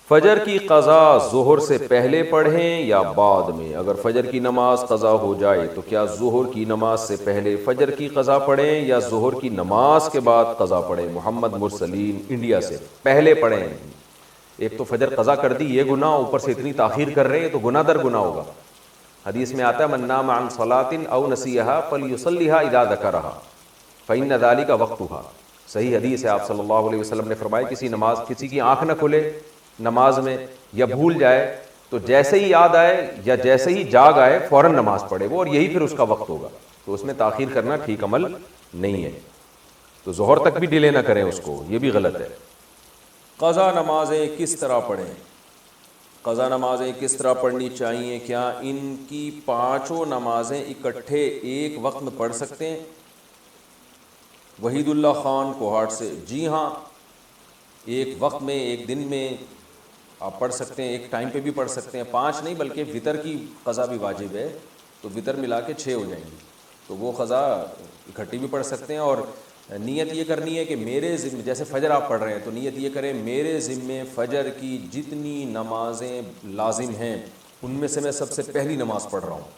فجر کی قضا ظہر سے پہلے پڑھیں یا بعد میں؟ اگر فجر کی نماز قضا ہو جائے تو کیا ظہر کی نماز سے پہلے فجر کی قضا پڑھیں یا ظہر کی نماز کے بعد قضا پڑھیں؟ محمد مرسلین انڈیا سے، پہلے پڑھیں۔ ایک تو فجر قضا کر دی، یہ گناہ، اوپر سے اتنی تاخیر کر رہے ہیں تو گناہ در گناہ ہوگا۔ حدیث میں آتا ہے من نام عن صلاۃ او نسیھا فلیصلیھا اذا ذکرھا فإن ذلک وقتھا۔ صحیح حدیث ہے، آپ صلی اللہ علیہ وسلم نے فرمایا کسی کی آنکھ نہ کھلے نماز میں یا بھول جائے تو جیسے ہی یاد آئے یا جیسے ہی جاگ آئے فوراً نماز پڑھے وہ، اور یہی پھر اس کا وقت ہوگا۔ تو اس میں تاخیر کرنا ٹھیک عمل نہیں ہے، تو ظہر تک بھی ڈیلے نہ کریں اس کو، یہ بھی غلط ہے۔ قضا نمازیں کس طرح پڑھیں؟ قضا نمازیں کس طرح پڑھنی چاہیے؟ کیا ان کی پانچوں نمازیں اکٹھے ایک وقت میں پڑھ سکتے ہیں؟ وحید اللہ خان کوہاٹ سے، جی ہاں، ایک وقت میں، ایک دن میں آپ پڑھ سکتے ہیں، ایک ٹائم پہ بھی پڑھ سکتے ہیں۔ 5 نہیں بلکہ وطر کی قضا بھی واجب ہے، تو وطر ملا کے 6 ہو جائیں گی، تو وہ قضا اکٹھی بھی پڑھ سکتے ہیں۔ اور نیت یہ کرنی ہے کہ میرے ذمے، جیسے فجر آپ پڑھ رہے ہیں تو نیت یہ کریں میرے ذمے فجر کی جتنی نمازیں لازم ہیں ان میں سے میں سب سے پہلی نماز پڑھ رہا ہوں۔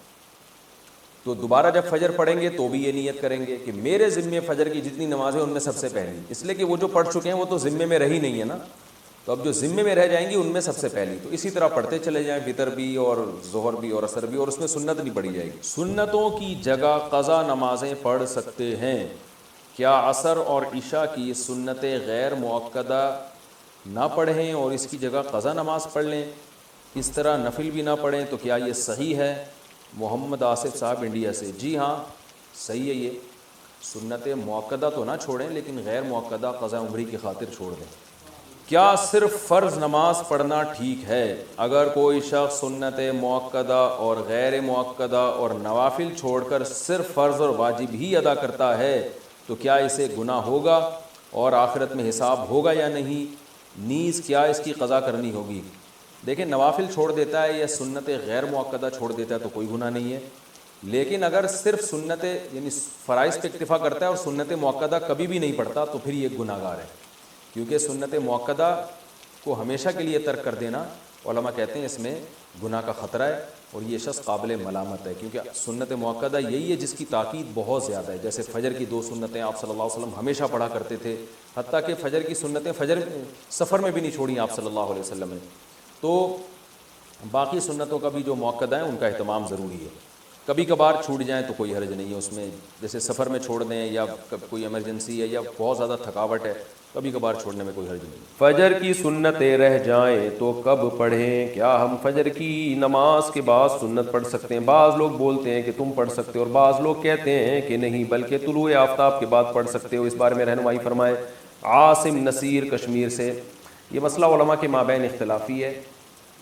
تو دوبارہ جب فجر پڑھیں گے تو بھی یہ نیت کریں گے کہ میرے ذمے فجر کی جتنی نمازیں ان میں سب سے پہلی، اس لیے کہ وہ جو پڑھ چکے ہیں وہ تو ذمے میں رہی نہیں ہے نا، تو اب جو ذمے میں رہ جائیں گی ان میں سب سے پہلی، تو اسی طرح پڑھتے چلے جائیں، وطر بھی اور ظہر بھی اور عصر بھی، اور اس میں سنت نہیں پڑھی جائے گی۔ سنتوں کی جگہ قضا نمازیں پڑھ سکتے ہیں، کیا عصر اور عشاء کی سنتیں غیر مؤکدہ نہ پڑھیں اور اس کی جگہ قضا نماز پڑھ لیں؟ اس طرح نفل بھی نہ پڑھیں تو کیا یہ صحیح ہے؟ محمد آصف صاحب انڈیا سے، جی ہاں صحیح ہے، یہ سنت مؤکدہ تو نہ چھوڑیں لیکن غیر مؤکدہ قضا عمری کی خاطر چھوڑ دیں۔ کیا صرف فرض نماز پڑھنا ٹھیک ہے؟ اگر کوئی شخص سنت مؤکدہ اور غیر مؤکدہ اور نوافل چھوڑ کر صرف فرض اور واجب ہی ادا کرتا ہے تو کیا اسے گناہ ہوگا اور آخرت میں حساب ہوگا یا نہیں؟ نیز کیا اس کی قضا کرنی ہوگی؟ دیکھیں، نوافل چھوڑ دیتا ہے یا سنت غیر مؤکدہ چھوڑ دیتا ہے تو کوئی گناہ نہیں ہے، لیکن اگر صرف سنت یعنی فرائض پہ اکتفا کرتا ہے اور سنت مؤکدہ کبھی بھی نہیں پڑھتا تو پھر یہ گناہ گار ہے، کیونکہ سنت مؤکدہ کو ہمیشہ کے لیے ترک کر دینا علماء کہتے ہیں اس میں گناہ کا خطرہ ہے اور یہ شخص قابل ملامت ہے، کیونکہ سنت مؤکدہ یہی ہے جس کی تاکید بہت زیادہ ہے۔ جیسے فجر کی 2 سنتیں آپ صلی اللہ علیہ وسلم ہمیشہ پڑھا کرتے تھے، حتیٰ کہ فجر کی سنتیں سفر میں بھی نہیں چھوڑی آپ صلی اللہ علیہ وسلم نے، تو باقی سنتوں کا بھی جو مؤکدہ ہیں ان کا اہتمام ضروری ہے۔ کبھی کبھار چھوٹ جائیں تو کوئی حرج نہیں ہے اس میں، جیسے سفر میں چھوڑ دیں یا کوئی ایمرجنسی ہے یا بہت زیادہ تھکاوٹ ہے، کبھی کبھار چھوڑنے میں کوئی حرج نہیں۔ فجر کی سنتیں رہ جائیں تو کب پڑھیں؟ کیا ہم فجر کی نماز کے بعد سنت پڑھ سکتے ہیں؟ بعض لوگ بولتے ہیں کہ تم پڑھ سکتے ہو اور بعض لوگ کہتے ہیں کہ نہیں بلکہ طلوع آفتاب کے بعد پڑھ سکتے ہو، اس بارے میں رہنمائی فرمائیں۔ عاصم نصیر کشمیر سے، یہ مسئلہ علماء کے مابین اختلافی ہے۔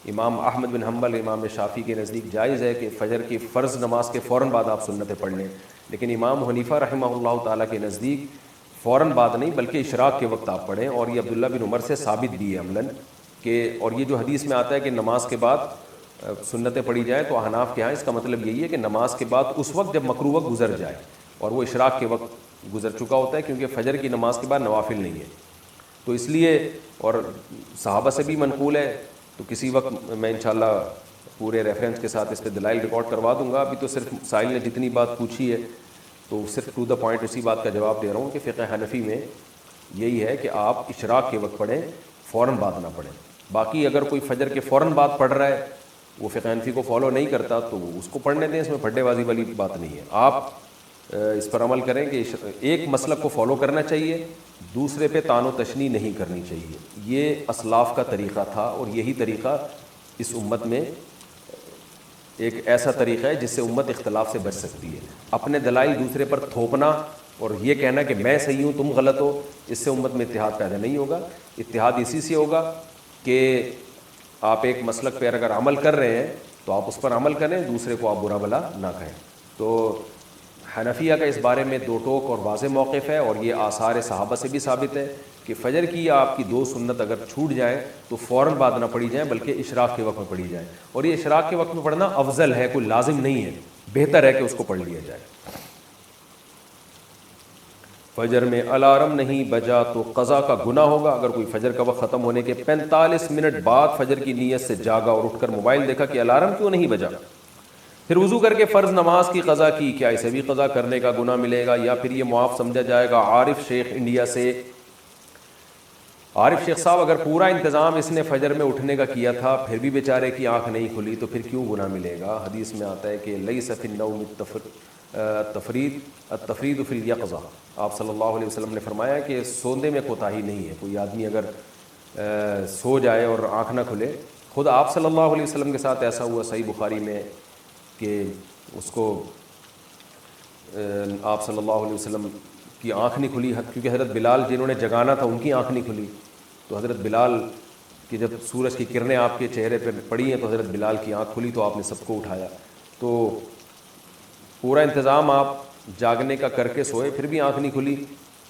امام احمد بن حنبل، امام شافعی کے نزدیک جائز ہے کہ فجر کی فرض نماز کے فوراً بعد آپ سنتیں پڑھ لیں، لیکن امام حنیفہ رحمہ اللہ تعالیٰ کے نزدیک فوراً بعد نہیں بلکہ اشراق کے وقت آپ پڑھیں، اور یہ عبداللہ بن عمر سے ثابت بھی ہے عملاً کہ، اور یہ جو حدیث میں آتا ہے کہ نماز کے بعد سنتیں پڑھی جائیں تو احناف کے ہاں اس کا مطلب یہی ہے کہ نماز کے بعد اس وقت جب مکروہ وقت گزر جائے، اور وہ اشراق کے وقت گزر چکا ہوتا ہے، کیونکہ فجر کی نماز کے بعد نوافل نہیں ہے، تو اس لیے، اور صحابہ سے بھی منقول ہے، تو کسی وقت میں انشاءاللہ پورے ریفرنس کے ساتھ اس پہ دلائل ریکارڈ کروا دوں گا۔ ابھی تو صرف سائل نے جتنی بات پوچھی ہے تو صرف ٹو دا پوائنٹ اسی بات کا جواب دے رہا ہوں کہ فقہ حنفی میں یہی ہے کہ آپ اشراق کے وقت پڑھیں، فوراً بعد نہ پڑھیں۔ باقی اگر کوئی فجر کے فوراً بعد پڑھ رہا ہے، وہ فقہ حنفی کو فالو نہیں کرتا تو اس کو پڑھنے دیں، اس میں پھڈے بازی والی بات نہیں ہے۔ آپ اس پر عمل کریں کہ ایک مسلک کو فالو کرنا چاہیے، دوسرے پہ طعن و تشنیع نہیں کرنی چاہیے۔ یہ اسلاف کا طریقہ تھا اور یہی طریقہ اس امت میں ایک ایسا طریقہ ہے جس سے امت اختلاف سے بچ سکتی ہے۔ اپنے دلائل دوسرے پر تھوپنا اور یہ کہنا کہ میں صحیح ہوں تم غلط ہو، اس سے امت میں اتحاد پیدا نہیں ہوگا۔ اتحاد اسی سے ہوگا کہ آپ ایک مسلک پہ اگر عمل کر رہے ہیں تو آپ اس پر عمل کریں، دوسرے کو آپ برا بھلا نہ کہیں۔ تو حنفیہ کا اس بارے میں 2 ٹوک اور واضح موقف ہے، اور یہ آثار صحابہ سے بھی ثابت ہے کہ فجر کی آپ کی 2 سنت اگر چھوٹ جائیں تو فوراً بعد نہ پڑھی جائیں بلکہ اشراق کے وقت میں پڑھی جائیں، اور یہ اشراق کے وقت میں پڑھنا افضل ہے، کوئی لازم نہیں ہے، بہتر ہے کہ اس کو پڑھ لیا جائے۔ فجر میں الارم نہیں بجا تو قضا کا گناہ ہوگا۔ اگر کوئی فجر کا وقت ختم ہونے کے 45 منٹ بعد فجر کی نیت سے جاگا اور اٹھ کر موبائل دیکھا کہ الارم کیوں نہیں بجا، پھر وضو کر کے فرض نماز کی قضا کی، کیا اسے بھی قضا کرنے کا گناہ ملے گا یا پھر یہ معاف سمجھا جائے گا؟ عارف شیخ انڈیا سے۔ عارف شیخ صاحب، اگر پورا انتظام اس نے فجر میں اٹھنے کا کیا تھا پھر بھی بیچارے کی آنکھ نہیں کھلی تو پھر کیوں گناہ ملے گا؟ حدیث میں آتا ہے کہ لیس فی النوم التفرید فی الیقظہ، آپ صلی اللہ علیہ وسلم نے فرمایا کہ سونے میں کوتاہی نہیں ہے۔ کوئی آدمی اگر سو جائے اور آنکھ نہ کھلے، خود آپ صلی اللہ علیہ وسلم کے ساتھ ایسا ہوا صحیح بخاری میں کہ اس کو آپ صلی اللہ علیہ وسلم کی آنکھ نہیں کھلی، کیونکہ حضرت بلال جنہوں نے جگانا تھا ان کی آنکھ نہیں کھلی، تو حضرت بلال کی جب سورج کی کرنیں آپ کے چہرے پہ پڑی ہیں تو حضرت بلال کی آنکھ کھلی تو آپ نے سب کو اٹھایا۔ تو پورا انتظام آپ جاگنے کا کر کے سوئے پھر بھی آنکھ نہیں کھلی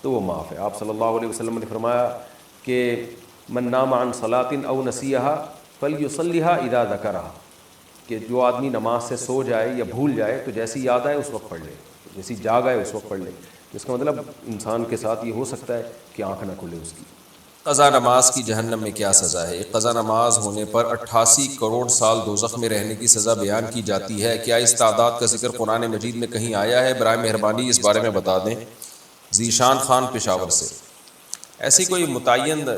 تو وہ معاف ہے۔ آپ صلی اللہ علیہ وسلم نے فرمایا کہ من نام عن صلاۃ او نسیہا فلیصلیھا اذا ذکرھا، کہ جو آدمی نماز سے سو جائے یا بھول جائے تو جیسی یاد آئے اس وقت پڑھ لے، جیسی جاگ آئے اس وقت پڑھ لے۔ اس کا مطلب انسان کے ساتھ یہ ہو سکتا ہے کہ آنکھ نہ کھلے اس کی۔ قضا نماز کی جہنم میں کیا سزا ہے؟ ایک قضا نماز ہونے پر 88 کروڑ سال دوزخ میں رہنے کی سزا بیان کی جاتی ہے، کیا اس تعداد کا ذکر قرآن مجید میں کہیں آیا ہے؟ برائے مہربانی اس بارے میں بتا دیں۔ ذیشان خان پشاور سے۔ ایسی کوئی متعین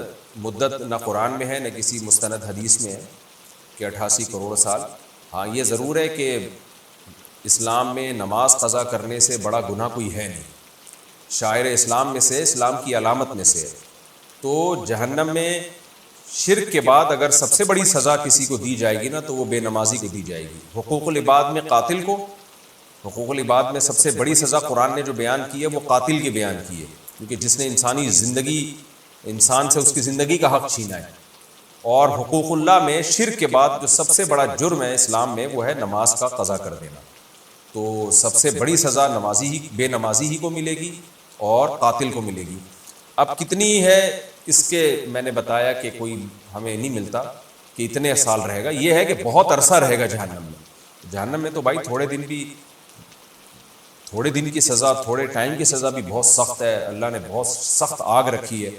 مدت نہ قرآن میں ہے نہ کسی مستند حدیث میں ہے کہ 88 کروڑ سال۔ ہاں یہ ضرور ہے کہ اسلام میں نماز قضا کرنے سے بڑا گناہ کوئی ہے نہیں، شاعر اسلام میں سے، اسلام کی علامت میں سے۔ تو جہنم میں شرک کے بعد اگر سب سے بڑی سزا کسی کو دی جائے گی نا تو وہ بے نمازی کو دی جائے گی۔ حقوق العباد میں قاتل کو، حقوق العباد میں سب سے بڑی سزا قرآن نے جو بیان کی ہے وہ قاتل کی بیان کی ہے، کیونکہ جس نے انسانی زندگی، انسان سے اس کی زندگی کا حق چھینا ہے۔ اور حقوق اللہ میں شرک کے بعد جو سب سے بڑا جرم ہے اسلام میں وہ ہے نماز کا قضا کر دینا۔ تو سب سے بڑی سزا نمازی ہی، بے نمازی ہی کو ملے گی اور قاتل کو ملے گی۔ اب کتنی ہے اس کے میں نے بتایا کہ کوئی ہمیں نہیں ملتا کہ اتنے سال رہے گا، یہ ہے کہ بہت عرصہ رہے گا جہنم میں۔ جہنم میں تو بھائی تھوڑے دن کی سزا، تھوڑے ٹائم کی سزا بھی بہت سخت ہے، اللہ نے بہت سخت آگ رکھی ہے۔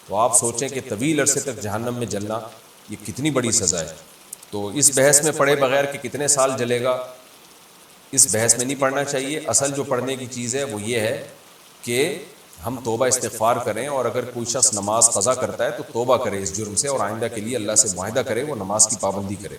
تو آپ سوچیں کہ طویل عرصے تک جہنم میں جلنا یہ کتنی بڑی سزا ہے۔ تو اس بحث میں پڑھے بغیر کہ کتنے سال جلے گا، اس بحث میں نہیں پڑھنا چاہیے۔ اصل جو پڑھنے کی چیز ہے وہ یہ ہے کہ ہم توبہ استغفار کریں، اور اگر کوئی شخص نماز قضا کرتا ہے تو توبہ کرے اس جرم سے، اور آئندہ کے لیے اللہ سے معاہدہ کرے وہ نماز کی پابندی کرے۔